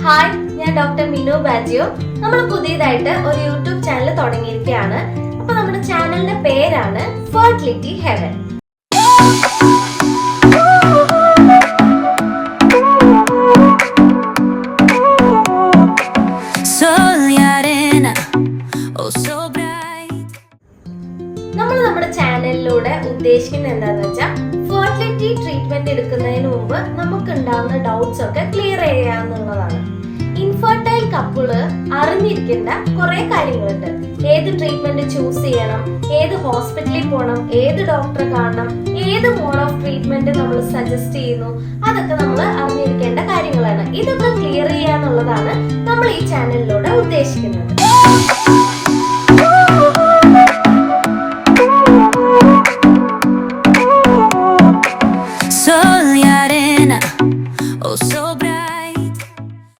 Hi, ഞാൻ doctor Minu Baggio. നമ്മൾ പുതിയതായിട്ട് ഒരു യൂട്യൂബ് ചാനൽ തുടങ്ങിയിരിക്കുകയാണ്. അപ്പൊ നമ്മുടെ ചാനലിന്റെ പേരാണ് ഫെർട്ടിലിറ്റി ഹെവൻ. നമ്മൾ നമ്മുടെ ചാനലിലൂടെ ഉദ്ദേശിക്കുന്നത് എന്താന്ന് വെച്ചാൽ ഫെർട്ടിലിറ്റി ട്രീറ്റ്മെന്റ് എടുക്കുന്നതിന് മുമ്പ് നമുക്ക് ഉണ്ടാവുന്ന ഡൗട്ട്സ് ഒക്കെ ക്ലിയർ ചെയ്യാന്നുള്ളതാണ്. ഇൻഫെർട്ടൈൽ കപ്പിള് അറിഞ്ഞിരിക്കേണ്ട കുറെ കാര്യങ്ങളുണ്ട്. ഏത് ട്രീറ്റ്മെന്റ് ചൂസ് ചെയ്യണം, ഏത് ഹോസ്പിറ്റലിൽ പോകണം, ഏത് ഡോക്ടറെ കാണണം, ഏത് മോഡ് ഓഫ് ട്രീറ്റ്മെന്റ് നമ്മൾ സജസ്റ്റ് ചെയ്യുന്നു, അതൊക്കെ നമ്മൾ അറിഞ്ഞിരിക്കേണ്ട കാര്യങ്ങളാണ്. ഇതൊക്കെ ക്ലിയർ ചെയ്യാന്നുള്ളതാണ് നമ്മൾ ഈ ചാനലിലൂടെ ഉദ്ദേശിക്കുന്നത്.